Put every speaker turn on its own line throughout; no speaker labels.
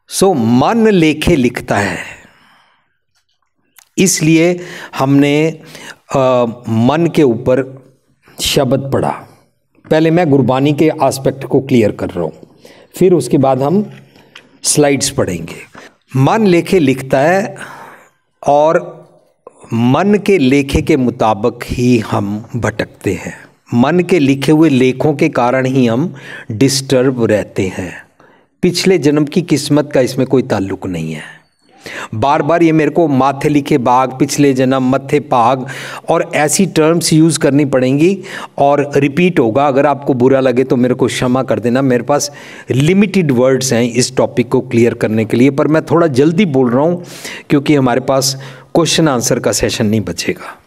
सो मन लेखे लिखता है, इसलिए हमने मन के ऊपर शब्द पढ़ा। पहले मैं गुरबानी के एस्पेक्ट को क्लियर कर रहा हूँ, फिर उसके बाद हम स्लाइड्स पढ़ेंगे। मन लेखे लिखता है और मन के लेखे के मुताबिक ही हम भटकते हैं। मन के लिखे हुए लेखों के कारण ही हम डिस्टर्ब रहते हैं। पिछले जन्म की किस्मत का इसमें कोई ताल्लुक नहीं है। बार बार ये मेरे को माथे लिखे बाग, पिछले जन्म, मत्थे पाग और ऐसी टर्म्स यूज़ करनी पड़ेंगी और रिपीट होगा। अगर आपको बुरा लगे तो मेरे को क्षमा कर देना, मेरे पास लिमिटेड वर्ड्स हैं इस टॉपिक को क्लियर करने के लिए, पर मैं थोड़ा जल्दी बोल रहा हूँ क्योंकि हमारे पास क्वेश्चन आंसर का सेशन नहीं बचेगा।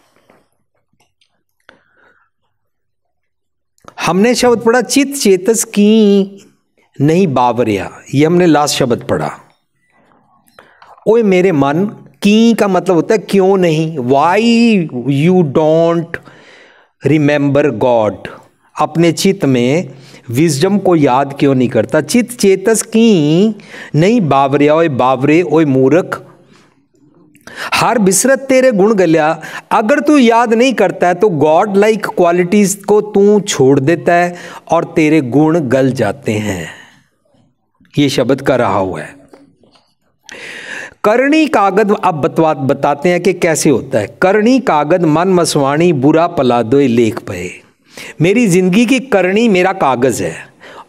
हमने शब्द पढ़ा चित चेतस की नहीं बावरिया, ये हमने लास्ट शब्द पढ़ा। ओए मेरे मन, की का मतलब होता है क्यों नहीं, why you don't remember God. अपने चित्त में विजडम को याद क्यों नहीं करता। चित चेतस की नहीं बावरिया, ओए बावरे, ओए मूर्ख, हर बिसरत तेरे गुण गलिया। अगर तू याद नहीं करता है तो गॉड लाइक क्वालिटीज को तू छोड़ देता है और तेरे गुण गल जाते हैं। ये शब्द का रहा हुआ है। करणी कागद, अब बताते हैं कि कैसे होता है। करणी कागद मन मसवाणी बुरा पला दो लेख पे। मेरी जिंदगी की करणी मेरा कागज है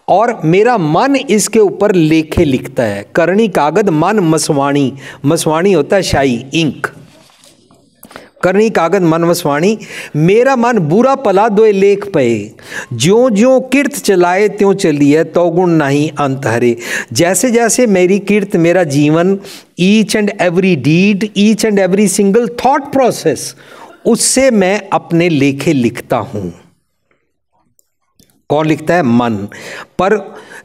और मेरा मन इसके ऊपर लेखे लिखता है। करणी कागद मन मसवाणी, मसवाणी होता है शाही, इंक। करणी कागद मन मसवाणी, मेरा मन बुरा पला दो लेख पे। ज्यों ज्यों कीर्त चलाए त्यों चलिए, तो गुण नहीं अंत हरे। जैसे जैसे मेरी कीर्त, मेरा जीवन, each and every deed, each and every single thought process, उससे मैं अपने लेखे लिखता हूँ। कौन लिखता है? मन। पर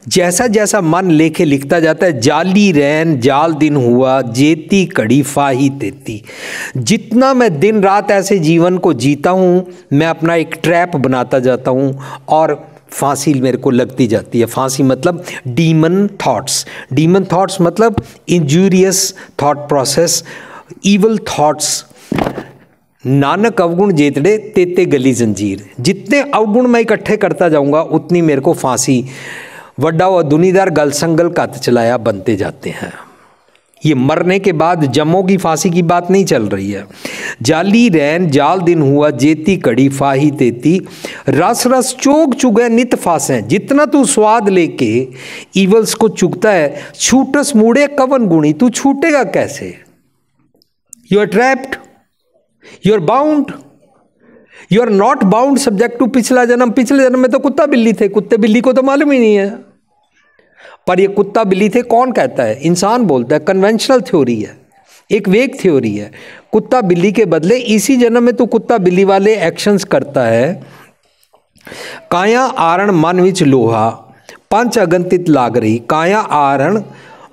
जैसा जैसा मन लेखे लिखता जाता है, जाली रैन जाल दिन हुआ, जेती कड़ी फाही तेती। जितना मैं दिन रात ऐसे जीवन को जीता हूँ, मैं अपना एक ट्रैप बनाता जाता हूँ और फांसी मेरे को लगती जाती है। फांसी मतलब डीमन थॉट्स। डीमन थॉट्स मतलब injurious thought process, evil thoughts. Nanak अवगुण जेतड़े तेते गली जंजीर। जितने अवगुण मैं इकट्ठे करता जाऊंगा उतनी मेरे को फांसी, वड्डा व दुनीदार गल संगल कत चलाया बनते जाते हैं। ये मरने के बाद जमों की फांसी की बात नहीं चल रही है। जाली रैन जाल दिन हुआ, जेती कड़ी फाही तेती। रस रस चोग चुगे नित फांसें। जितना तू स्वाद लेके इवल्स को चुगता है, छूटस मूड़े कवन गुणी, तू छूटेगा कैसे? You are trapped, you are bound, you are not bound subject to पिछला जन्म। पिछले जन्म में तो कुत्ता बिल्ली थे, कुत्ते बिल्ली को तो मालूम ही नहीं है, पर ये कुत्ता बिल्ली थे कौन कहता है? इंसान बोलता है। कन्वेंशनल थ्योरी है, एक वेग थ्योरी है। कुत्ता बिल्ली के बदले इसी जन्म में तो कुत्ता बिल्ली वाले एक्शंस करता है। काया आरण मन विच लोहा, पंच अगंतित लाग रही। काया आरण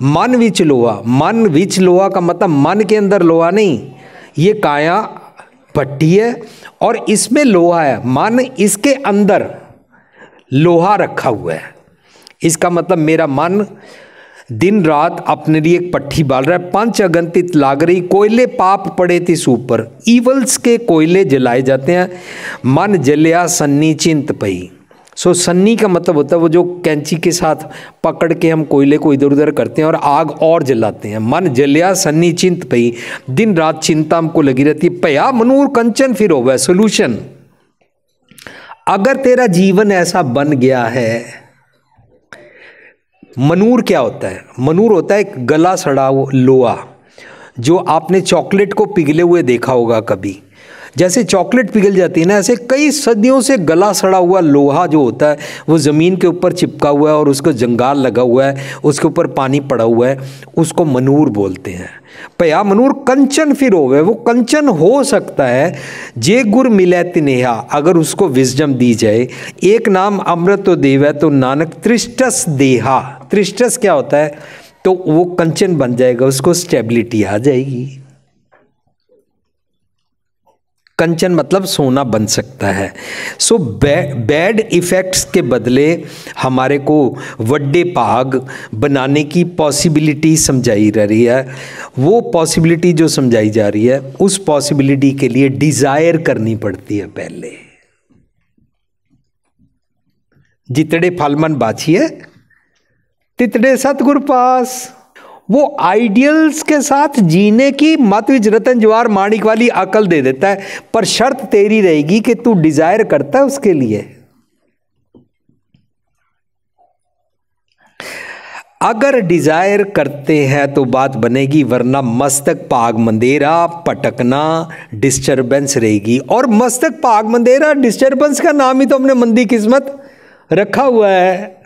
मन विच लोहा, मन विच लोहा का मतलब मन के अंदर लोहा नहीं, ये काया भट्टी है और इसमें लोहा है। मन इसके अंदर लोहा रखा हुआ है। इसका मतलब मेरा मन दिन रात अपने लिए एक पट्टी बाल रहा है। पंच अगंतित लाग रही, कोयले पाप पड़े तिस ऊपर। ईवल्स के कोयले जलाए जाते हैं। मन जलिया सन्नी चिंत पई। सो सन्नी का मतलब होता है वो जो कैंची के साथ पकड़ के हम कोयले को इधर उधर करते हैं और आग और जलाते हैं। मन जलिया सन्नी चिंत पई, दिन रात चिंता हमको लगी रहती है। पया मनूर कंचन फिर होवे सोल्यूशन। अगर तेरा जीवन ऐसा बन गया है, मनूर क्या होता है? मनूर होता है एक गला सड़ा लोहा, जो आपने चॉकलेट को पिघले हुए देखा होगा कभी। जैसे चॉकलेट पिघल जाती है ना, ऐसे कई सदियों से गला सड़ा हुआ लोहा जो होता है वो ज़मीन के ऊपर चिपका हुआ है और उसको जंगाल लगा हुआ है, उसके ऊपर पानी पड़ा हुआ है, उसको मनूर बोलते हैं। पया मनूर कंचन फिर होवे, वो कंचन हो सकता है जे गुर मिले तिनेहा, अगर उसको विजडम दी जाए। एक नाम अमृत तो देव है, तो नानक त्रिष्टस देहा। त्रिष्टस क्या होता है? तो वो कंचन बन जाएगा, उसको स्टेबिलिटी आ जाएगी। कंचन मतलब सोना बन सकता है। सो बैड इफ़ेक्ट्स के बदले हमारे को वड्डे भाग बनाने की पॉसिबिलिटी समझाई जा रही है। वो पॉसिबिलिटी जो समझाई जा रही है, उस पॉसिबिलिटी के लिए डिज़ायर करनी पड़ती है पहले। जितने फल मन बाछिए तितने सतगुर पास। वो आइडियल्स के साथ जीने की मत विच रतन जवाहर माणिक वाली अकल दे देता है, पर शर्त तेरी रहेगी कि तू डिजायर करता है उसके लिए। अगर डिजायर करते हैं तो बात बनेगी, वरना मस्तक पाग मंदेरा पटकना डिस्टरबेंस रहेगी। और मस्तक पाग मंदेरा डिस्टरबेंस का नाम ही तो हमने मंदी किस्मत रखा हुआ है।